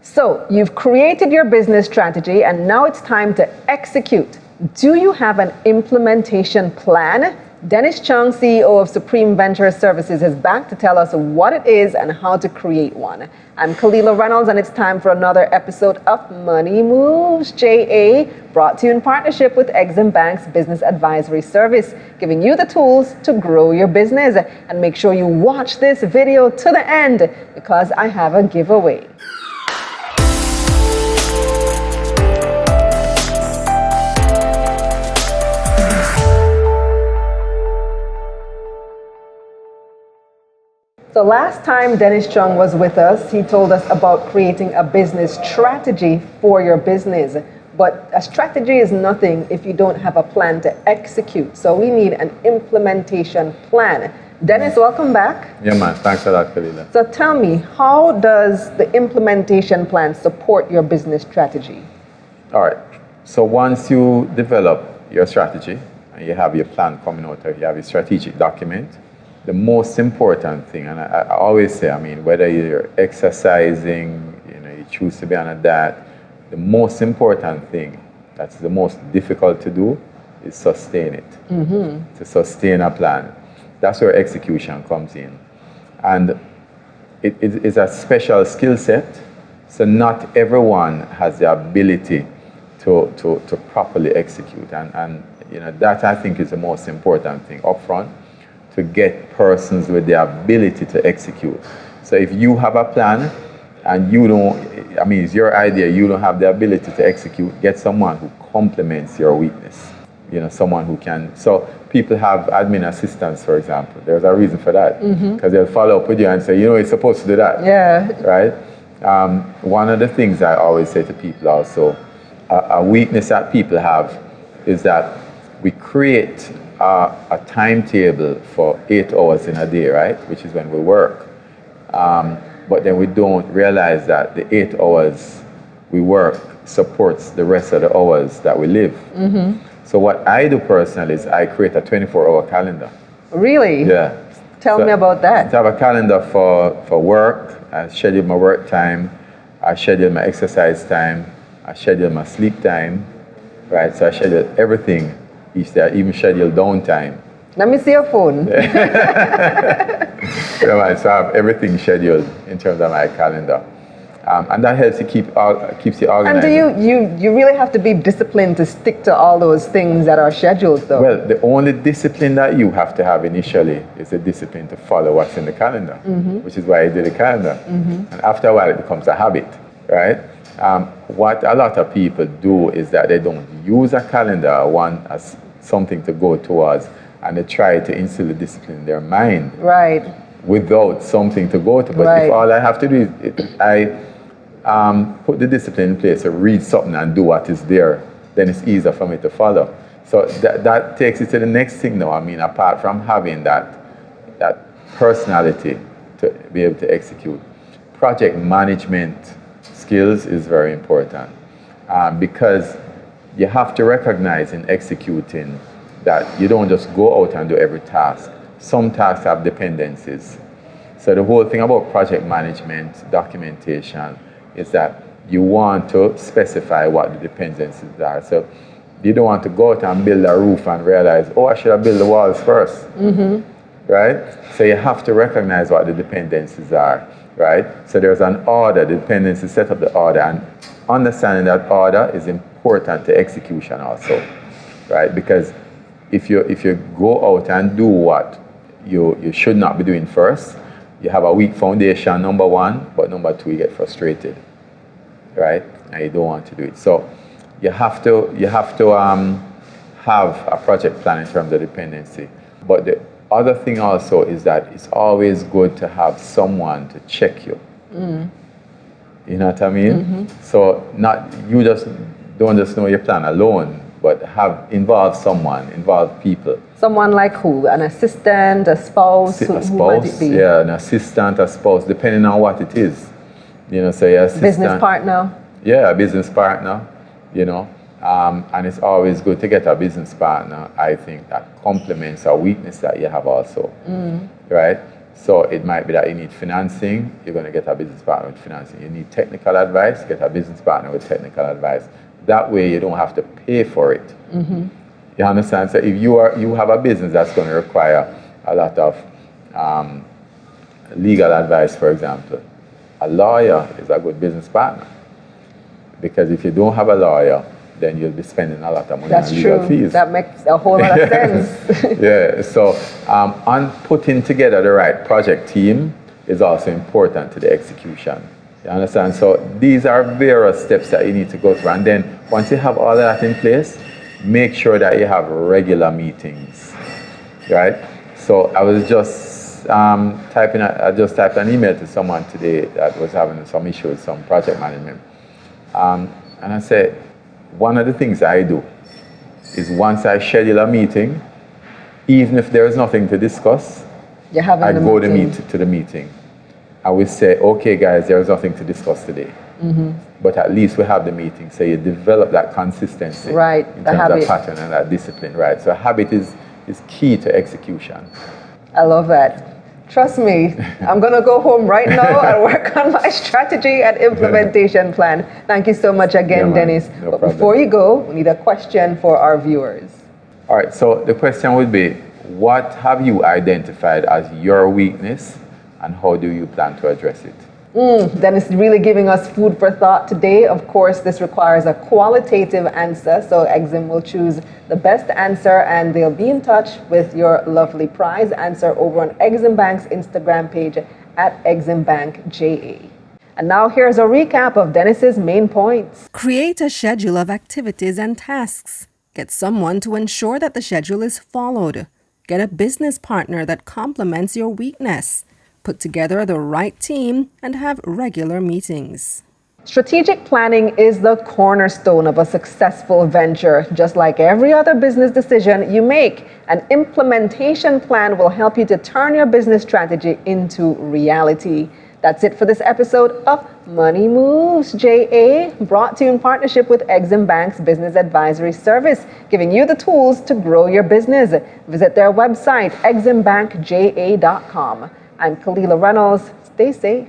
So you've created your business strategy and now it's time to execute. Do you have an implementation plan? Dennis Chung, CEO of Supreme Venture Services, is back to tell us what it is and how to create one. I'm Kalila Reynolds, and it's time for another episode of Money Moves JA, brought to you in partnership with EXIM Bank's Business Advisory Service, giving you the tools to grow your business. And make sure you watch this video to the end because I have a giveaway. So last time Dennis Chung was with us, he told us about creating a business strategy for your business. But a strategy is nothing if you don't have a plan to execute. So we need an implementation plan. Dennis, welcome back. Yeah, man. Thanks a lot, Kalila. So tell me, how does the implementation plan support your business strategy? All right. So once you develop your strategy and you have your plan coming out, or you have your strategic document, the most important thing, and I always say, whether you're exercising, you choose to be on a diet, the most important thing, that's the most difficult to do, is sustain it. Mm-hmm. To sustain a plan. That's where execution comes in. And it's a special skill set, so not everyone has the ability to properly execute. And that I think is the most important thing up front, to get persons with the ability to execute. So if you have a plan and you don't, it's your idea, you don't have the ability to execute, get someone who complements your weakness. Someone who can. So people have admin assistants, for example. There's a reason for that. Because they'll follow up with you and say, it's supposed to do that. Yeah. Right? One of the things I always say to people also, a weakness that people have is that we create a timetable for 8 hours in a day, right? Which is when we work. But then we don't realize that the 8 hours we work supports the rest of the hours that we live. Mm-hmm. So what I do personally is I create a 24-hour calendar. Really? Yeah. Tell me about that. I have a calendar for work. I schedule my work time. I schedule my exercise time. I schedule my sleep time. Right? So I schedule everything each day. I even schedule downtime. Let me see your phone. So I have everything scheduled in terms of my calendar. And that helps you keeps you organized. And do you really have to be disciplined to stick to all those things that are scheduled, though? Well, the only discipline that you have to have initially is the discipline to follow what's in the calendar, which is why I do the calendar. And after a while, it becomes a habit, right? What a lot of people do is that they don't use a calendar as something to go towards, and they try to instill the discipline in their mind. Right. Without something to go to. But right. If all I have to do is I put the discipline in place to read something and do what is there, then it's easier for me to follow. So that takes it to the next thing now. Apart from having that personality to be able to execute, project management skills is very important, because you have to recognize in executing that you don't just go out and do every task. Some tasks have dependencies. So the whole thing about project management, documentation, is that you want to specify what the dependencies are. So you don't want to go out and build a roof and realize, I should have built the walls first. Mm-hmm. Right? So you have to recognize what the dependencies are. Right? So there's an order, the dependency set up the order, and understanding that order is important to execution also. Right? Because if you go out and do what you should not be doing first, you have a weak foundation, number one, but number two, you get frustrated, right? And you don't want to do it. So you have to have a project plan in terms of dependency. But the other thing also is that it's always good to have someone to check you. Mm. You know what I mean? Mm-hmm. So you don't just know your plan alone, but involve people. Someone like who? An assistant, a spouse? Who might it be? Yeah, an assistant, a spouse, depending on what it is. So your assistant. Business partner? Yeah, a business partner, and it's always good to get a business partner, I think, that complements a weakness that you have also, right? So it might be that you need financing, you're going to get a business partner with financing. You need technical advice, get a business partner with technical advice. That way you don't have to pay for it. You understand? So if you have a business that's going to require a lot of legal advice, for example, a lawyer is a good business partner. Because if you don't have a lawyer, then you'll be spending a lot of money on legal fees. That makes a whole lot of sense. Yeah, so on putting together the right project team is also important to the execution. You understand? So these are various steps that you need to go through. And then once you have all of that in place, make sure that you have regular meetings, right? So I was just I just typed an email to someone today that was having some issue with some project management. And I said, one of the things I do is once I schedule a meeting, even if there is nothing to discuss, I go to the meeting. I will say, okay guys, there is nothing to discuss today. But at least we have the meeting. So you develop that consistency in terms of pattern and that discipline, right? So habit is key to execution. I love that. Trust me, I'm going to go home right now and work on my strategy and implementation plan. Thank you so much again, Dennis. No but problem. Before you go, we need a question for our viewers. All right, so the question would be, what have you identified as your weakness and how do you plan to address it? Dennis is really giving us food for thought today. Of course, this requires a qualitative answer, so EXIM will choose the best answer and they'll be in touch with your lovely prize answer over on EXIM Bank's Instagram page at EXIMBankJA. And now here's a recap of Dennis's main points. Create a schedule of activities and tasks. Get someone to ensure that the schedule is followed. Get a business partner that complements your weakness. Put together the right team and have regular meetings. Strategic planning is the cornerstone of a successful venture. Just like every other business decision you make, an implementation plan will help you to turn your business strategy into reality. That's it for this episode of Money Moves JA, brought to you in partnership with EXIM Bank's Business Advisory Service, giving you the tools to grow your business. Visit their website, eximbankja.com. I'm Kalila Reynolds. Stay safe.